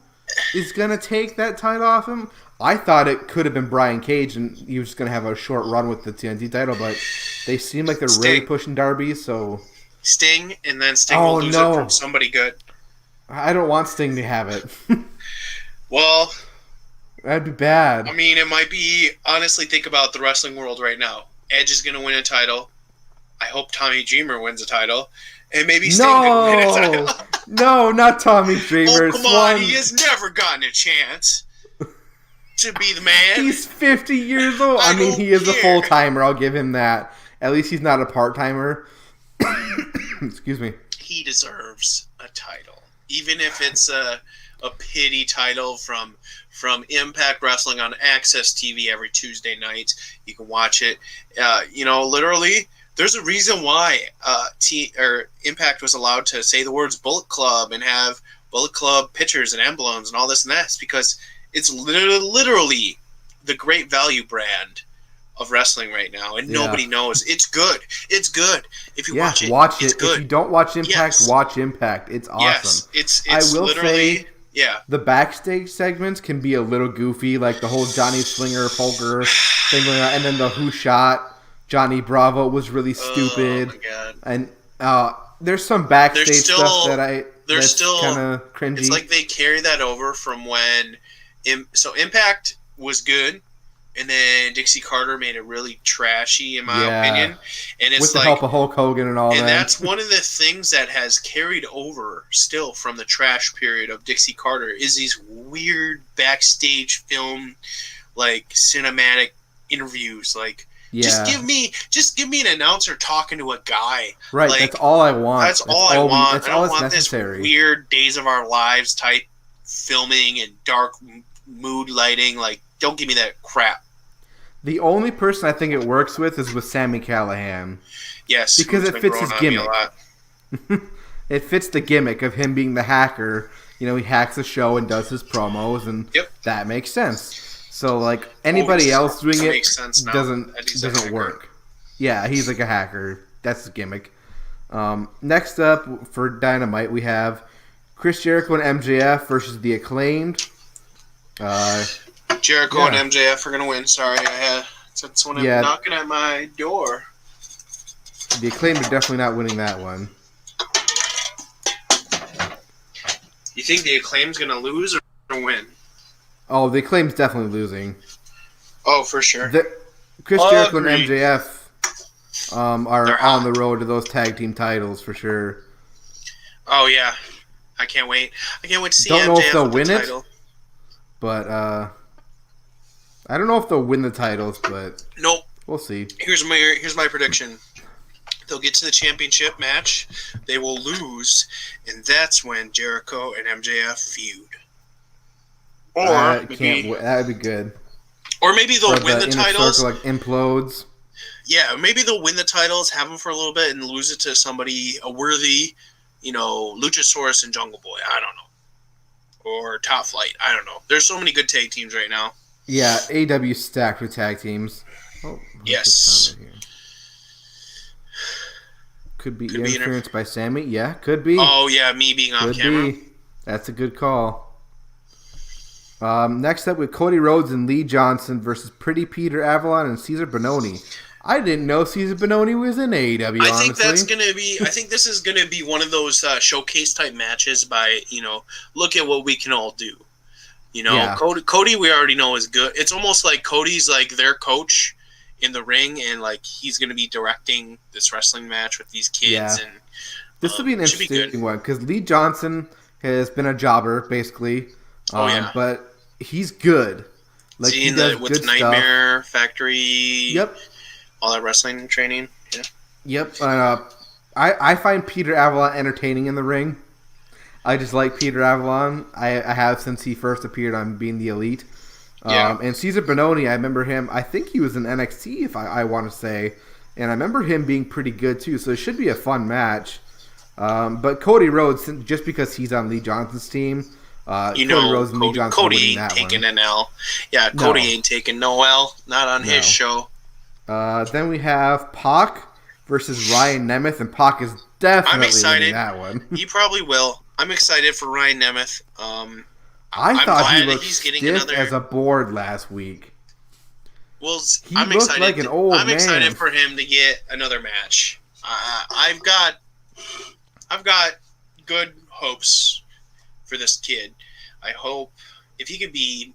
is going to take that title off him. I thought it could have been Brian Cage, and he was just going to have a short run with the TNT title, but they seem like they're really pushing Darby, so... Sting, and then Sting will lose it from somebody good. I don't want Sting to have it. Well... That'd be bad. I mean, it might be... Honestly, think about the wrestling world right now. Edge is going to win a title. I hope Tommy Dreamer wins a title. And maybe Sting can win a title. No, not Tommy Dreamer. Oh, come on. He has never gotten a chance to be the man. He's 50 years old. I mean, he is a full-timer. I'll give him that. At least he's not a part-timer. Excuse me. He deserves a title. Even if it's a pity title from Impact Wrestling on Access TV every Tuesday night. You can watch it. Literally, there's a reason why Impact was allowed to say the words Bullet Club and have Bullet Club pictures and emblems and all this and that. It's because it's literally the great value brand of wrestling right now, and nobody knows. It's good. It's good. If you watch it, it's good. If you don't watch Impact, watch Impact. It's awesome. Yes, I will literally say, the backstage segments can be a little goofy, like the whole Johnny Slinger Polker thing going on, and then the Who Shot Johnny Bravo was really stupid. Oh my God. And there's some backstage stuff that's kind of cringy. It's like they carry that over from when Impact was good, and then Dixie Carter made it really trashy, in my opinion. And it's with the help of Hulk Hogan and all that. And that's one of the things that has carried over still from the trash period of Dixie Carter is these weird backstage film, like cinematic interviews. Like, just give me an announcer talking to a guy. Right, like, that's all I want. That's all I want. I don't want this weird Days of Our Lives type filming and dark mood lighting. Like, don't give me that crap. The only person I think it works with is with Sami Callihan. Yes, because it fits his gimmick. It fits the gimmick of him being the hacker. He hacks the show and does his promos, and that makes sense. So, like, anybody else doing it doesn't work. Yeah, he's like a hacker. That's his gimmick. Next up for Dynamite, we have Chris Jericho and MJF versus The Acclaimed. Jericho and MJF are gonna win. Sorry, I had someone knocking at my door. The Acclaimed are definitely not winning that one. You think The Acclaim's gonna lose or win? Oh, The Acclaim's definitely losing. Oh, for sure. Chris Jericho and MJF are on the road to those tag team titles for sure. Oh yeah, I can't wait. I can't wait to see don't MJF know if they'll with win the it, title. But I don't know if they'll win the titles, but nope. We'll see. Here's my prediction. They'll get to the championship match. They will lose, and that's when Jericho and MJF feud. Or that would be good. Or maybe they'll win the titles. Circle, like, implodes. Yeah, maybe they'll win the titles, have them for a little bit, and lose it to somebody, a worthy, Luchasaurus and Jungle Boy. I don't know. Or Top Flight. I don't know. There's so many good tag teams right now. Yeah, AEW stacked with tag teams. Oh, yes. Could be interference by Sammy. Yeah, could be. Oh, yeah, me being off camera. That's a good call. Next up with Cody Rhodes and Lee Johnson versus Pretty Peter Avalon and Cesar Bononi. I didn't know Cesar Bononi was in AEW, I think this is gonna be one of those showcase type matches by, look at what we can all do. Cody we already know is good. It's almost like Cody's like their coach in the ring, and like he's gonna be directing this wrestling match with these kids. Yeah. And this will be an interesting one because Lee Johnson has been a jobber basically. But he's good. Like he does with good Nightmare stuff. Factory. Yep. All that wrestling training. Yeah. Yep. I find Peter Avalon entertaining in the ring. I just like Peter Avalon. I have since he first appeared on Being the Elite. And Cesar Bononi, I remember him. I think he was in NXT, if I want to say. And I remember him being pretty good, too. So it should be a fun match. But Cody Rhodes, just because he's on Lee Johnson's team, Cody Rhodes and Lee Johnson Cody ain't taking an L. Yeah, Cody ain't taking no L. Not on his show. Then we have Pac versus Ryan Nemeth, and Pac is definitely winning that one. He probably will. I'm excited for Ryan Nemeth. I thought he looked stiff as a board last week. Well, I'm excited. Like an old man. Excited for him to get another match. I've got good hopes for this kid. I hope if he could be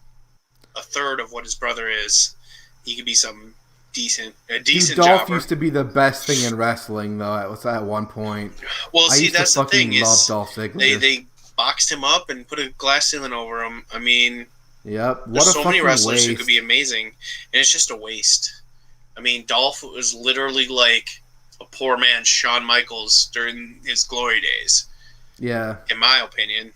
a third of what his brother is, he could be some decent Dolph used to be the best thing in wrestling, though. At one point. Well, see, that's the thing is Dolph Ziggler. They boxed him up and put a glass ceiling over him. I mean, yep. There's so many wrestlers who could be amazing, and it's just a waste. I mean, Dolph was literally like a poor man's Shawn Michaels during his glory days. Yeah. In my opinion.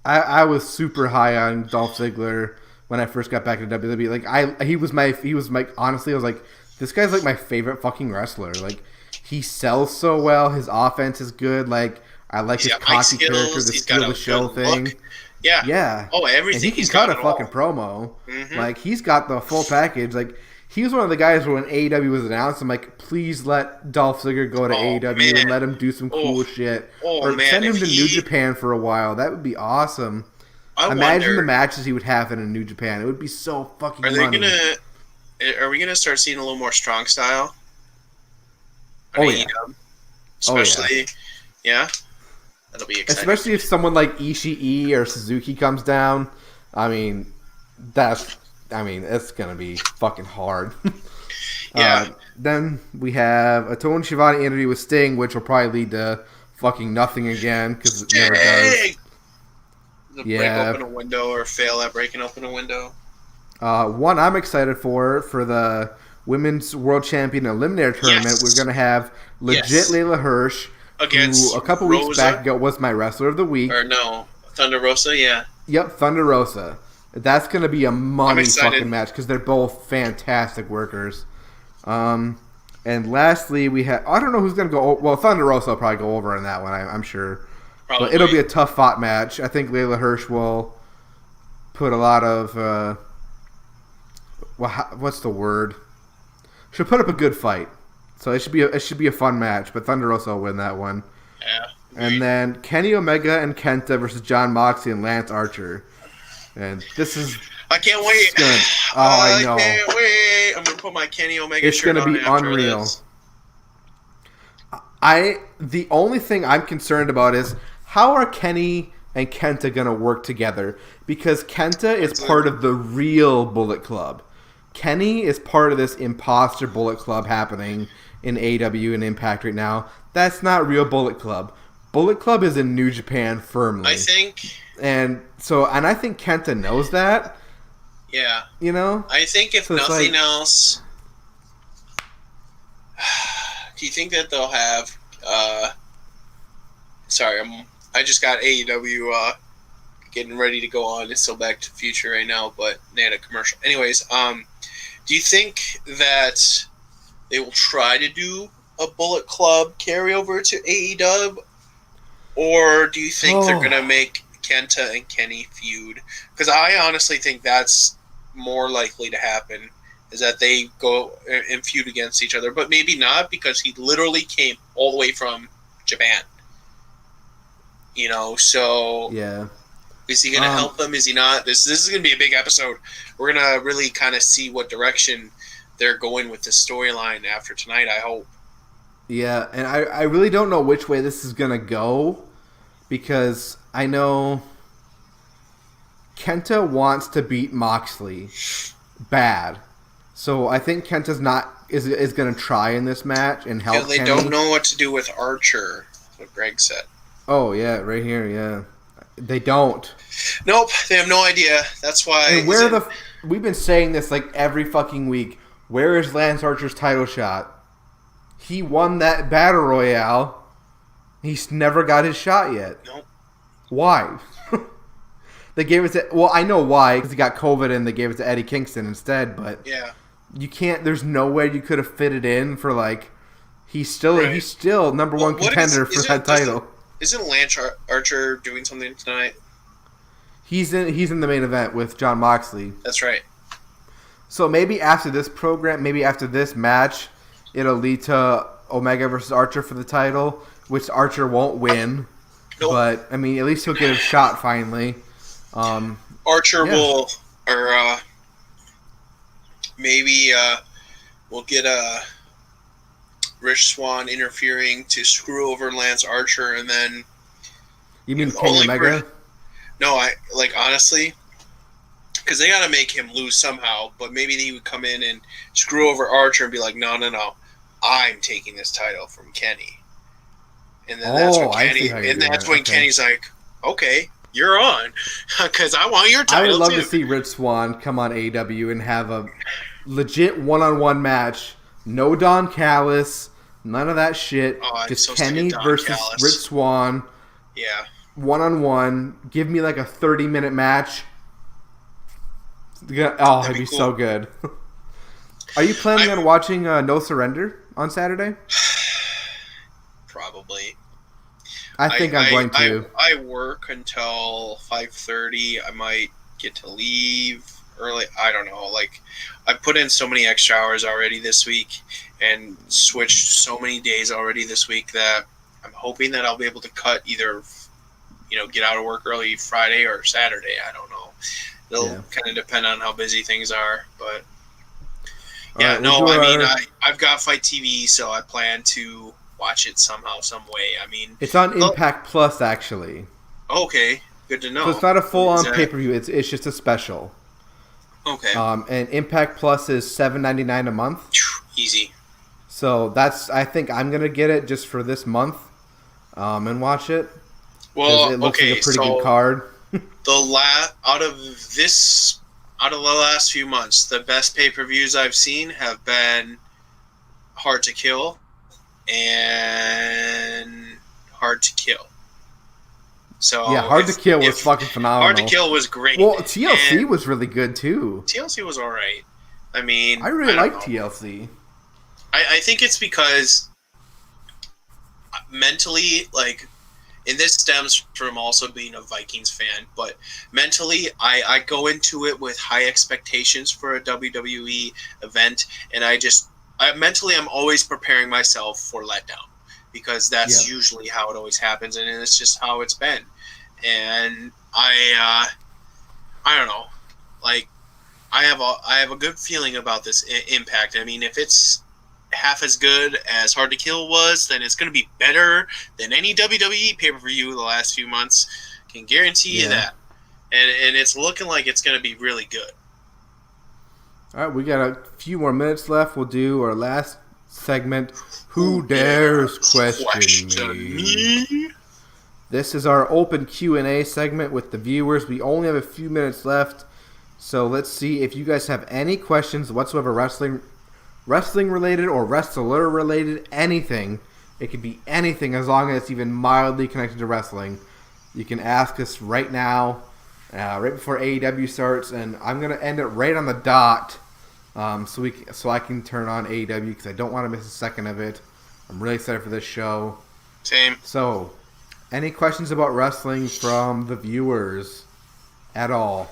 I was super high on Dolph Ziggler when I first got back to WWE. Like he was my honestly, I was like, this guy's like my favorite fucking wrestler. Like he sells so well, his offense is good. Like I like his cocky character, the steal the show thing. Look. Yeah. Yeah. Oh, everything. And he can cut a fucking promo. Mm-hmm. Like he's got the full package. Like he was one of the guys when AEW was announced, I'm like, please let Dolph Ziggler go to AEW and let him do some cool shit. Or send him to New Japan for a while. That would be awesome. Imagine the matches he would have in a New Japan. It would be so fucking Are we gonna start seeing a little more strong style? Yeah. Especially, yeah. That'll be exciting. Especially if someone like Ishii or Suzuki comes down. I mean, it's gonna be fucking hard. Yeah. Then we have a Tony Schiavone interview with Sting, which will probably lead to fucking nothing again because it never does. Break open a window or fail at breaking open a window. One I'm excited for the Women's World Champion Eliminator Tournament. Yes. We're gonna have legit Layla Hirsch, against who a couple Rosa? weeks back ago was my Wrestler of the Week. Or no, Thunder Rosa, yeah. Yep, Thunder Rosa. That's going to be a money fucking match because they're both fantastic workers. And lastly, we have... I don't know who's going to go... Well, Thunder Rosa will probably go over in that one, I'm sure. Probably. But it'll be a tough fought match. I think Layla Hirsch will put a lot of... what's the word? She'll put up a good fight. So it should be a fun match, but Thunder Rosa will win that one. Yeah. And then Kenny Omega and Kenta versus John Moxley and Lance Archer. And this is... I can't wait. I know. I can't wait. I'm going to put my Kenny Omega it's shirt on. It's going to be unreal. This. The only thing I'm concerned about is how are Kenny and Kenta going to work together? Because Kenta is part of the real Bullet Club. Kenny is part of this imposter Bullet Club happening in AEW and Impact right now. That's not real Bullet Club. Bullet Club is in New Japan firmly. I think. And I think Kenta knows that. Yeah. You know? I think if nothing else, do you think that they'll have I just got AEW getting ready to go on. It's still Back to the Future right now, but they had a commercial. Anyways, do you think that they will try to do a Bullet Club carryover to AEW? Or do you think they're going to make Kenta and Kenny feud? Because I honestly think that's more likely to happen, is that they go and feud against each other. But maybe not, because he literally came all the way from Japan. You know, so... Yeah. Is he going to help them? Is he not? This is going to be a big episode. We're going to really kind of see what direction they're going with the storyline after tonight, I hope. Yeah, and I really don't know which way this is going to go, because I know Kenta wants to beat Moxley bad. So I think Kenta's is going to try in this match and help Kenny. Don't know what to do with Archer, what Greg said. Oh, yeah, right here, yeah. They don't. Nope, they have no idea. That's why. And we've been saying this like every fucking week. Where is Lance Archer's title shot? He won that battle royale. He's never got his shot yet. Nope. Why? They gave it to... Well, I know why, because he got COVID and they gave it to Eddie Kingston instead, but... Yeah. You can't... There's no way you could have fit it in for, like... He's still number one contender for that title. Isn't Lance Archer doing something tonight? He's in the main event with John Moxley. That's right. So maybe after this program, maybe after this match, it'll lead to Omega versus Archer for the title, which Archer won't win. Nope. But, I mean, at least he'll get a shot finally. Archer will, or maybe we'll get Rich Swann interfering to screw over Lance Archer, and then... You mean Kenny Omega? No, honestly, because they got to make him lose somehow, but maybe he would come in and screw over Archer and be like, no, I'm taking this title from Kenny. And then that's when Kenny's like, okay, you're on, because I want your title. I would love to see Rich Swann come on AEW and have a legit one-on-one match. No Don Callis, none of that shit. Just Kenny versus Rich Swann. Yeah. One-on-one. Give me like a 30-minute match. Oh, it'd be cool. So good. Are you planning on watching No Surrender on Saturday? Probably. I think I'm going to. I work until 5:30. I might get to leave early. I don't know. I put in so many extra hours already this week and switched so many days already this week that I'm hoping that I'll be able to cut either, get out of work early Friday or Saturday. I don't know. It'll kind of depend on how busy things are, but I've got Fight TV, so I plan to watch it somehow, some way. I mean, it's on Impact Plus, actually. Okay, good to know. So it's not a full-on pay-per-view. It's just a special. Okay. And Impact Plus is $7.99 a month. Easy. So I think I'm gonna get it just for this month, and watch it. Well, it looks like a pretty good card. Out of the last few months, the best pay-per-views I've seen have been Hard to Kill and Hard to Kill. So yeah, Hard to Kill was fucking phenomenal. Hard to Kill was great. Well, TLC was really good too. TLC was all right. I mean, I really like TLC. I think it's because mentally, and this stems from also being a Vikings fan, but mentally, I go into it with high expectations for a WWE event, and mentally, I'm always preparing myself for letdown. because that's usually how it always happens, and it's just how it's been. And I don't know, like I have a good feeling about this Impact. I mean, if it's half as good as Hard to Kill was, then it's going to be better than any WWE pay-per-view the last few months. Can guarantee you that. And it's looking like it's going to be really good. All right, we got a few more minutes left. We'll do our last segment, Who Dares Question Me? This is our open Q&A segment with the viewers. We only have a few minutes left, so let's see if you guys have any questions whatsoever, wrestling related or wrestler related, anything. It could be anything as long as it's even mildly connected to wrestling. You can ask us right now, right before AEW starts, and I'm gonna end it right on the dot, so I can turn on AEW because I don't want to miss a second of it. I'm really excited for this show. Same. So, any questions about wrestling from the viewers at all?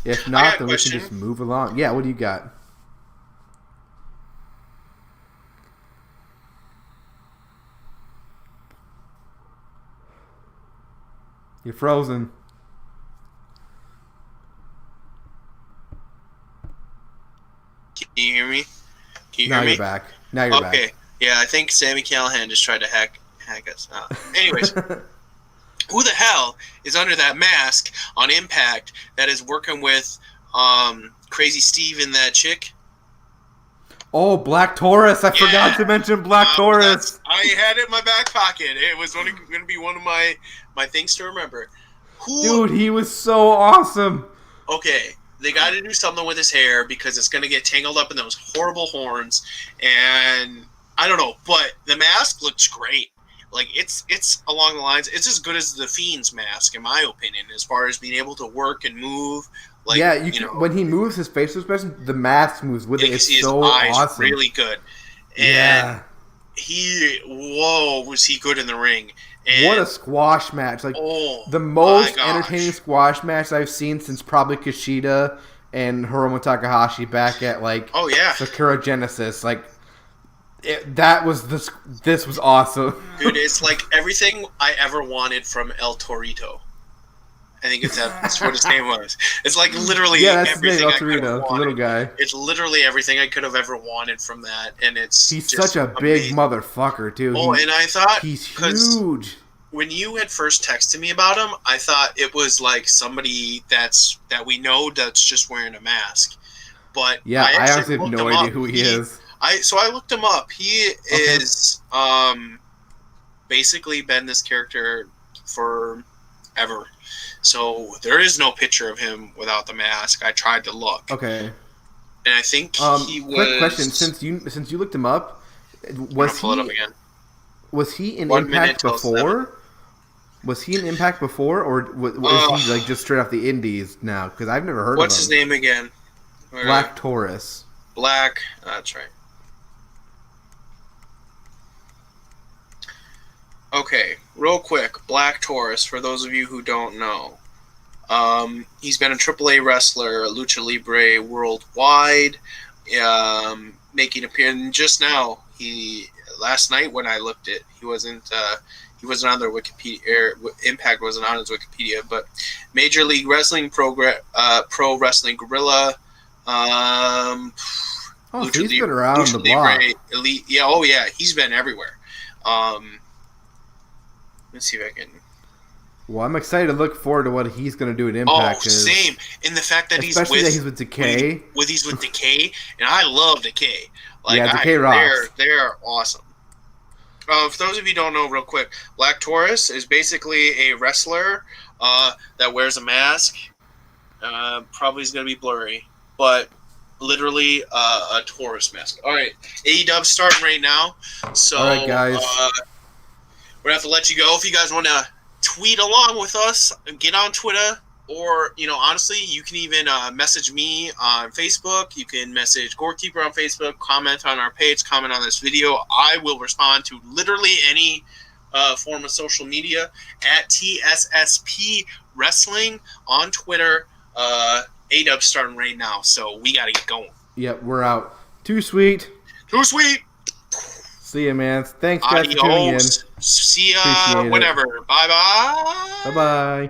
If not, then we can just move along. Yeah, what do you got? You're frozen. Can you hear me? Now you're back. Now you're back. Okay. Yeah, I think Sami Callihan just tried to hack us. Anyways, who the hell is under that mask on Impact that is working with Crazy Steve and that chick? Oh, Black Taurus. I forgot to mention Black Taurus. I had it in my back pocket. It was going to be one of my things to remember. Dude, he was so awesome. Okay, they got to do something with his hair because it's going to get tangled up in those horrible horns. And I don't know, but the mask looks great. Like, it's along the lines, it's as good as the Fiend's mask, in my opinion, as far as being able to work and move. Like, yeah, you know, when he moves his facial expression, the mask moves with it. It's so awesome. Really good. And was he good in the ring. And what a squash match. Like, the most entertaining squash match I've seen since probably Kushida and Hiromu Takahashi back at, like, Sakura Genesis. Like, this was awesome. Dude, it's like everything I ever wanted from El Torito. I think that's what his name was. It's like literally everything I could have wanted. The little guy. It's literally everything I could have ever wanted from that, and he's such a big motherfucker too. And I thought he's huge. When you had first texted me about him, I thought it was like somebody that we know that's just wearing a mask. But I honestly have no idea who he is. So I looked him up. He is basically been this character forever. So there is no picture of him without the mask. I tried to look. Okay. And I think he was. Quick question: since you looked him up, was he in Impact before? Was he in Impact before, or is he like just straight off the Indies now? Because I've never heard of him. What's his name again? Black Taurus. Black. That's right. Okay, real quick, Black Taurus, for those of you who don't know. He's been a AAA wrestler, Lucha Libre worldwide, making appearance just now. Last night when I looked it, he wasn't on their Wikipedia. Impact wasn't on his Wikipedia, but Major League Wrestling Pro Wrestling Guerrilla. He's been around the block. Elite, yeah, he's been everywhere. Let's see if I can. Well, I'm excited to look forward to what he's going to do at Impact. Same. And the fact that he's with Decay. He's with Decay, and I love Decay. Like, Decay rocks. They're awesome. For those of you who don't know, real quick, Black Taurus is basically a wrestler that wears a mask. Probably is going to be blurry, but literally a Taurus mask. All right, AEW starting right now. So, all right, guys. We're going to have to let you go. If you guys want to tweet along with us, get on Twitter, or, honestly, you can even message me on Facebook. You can message Gorekeeper on Facebook, comment on our page, comment on this video. I will respond to literally any form of social media at TSSP Wrestling on Twitter. AEW starting right now, so we got to get going. Yep, we're out. Too sweet. Too sweet. See ya, man. Thanks, guys, for tuning in. Adios. See ya Appreciate it. whenever. Bye bye. Bye bye.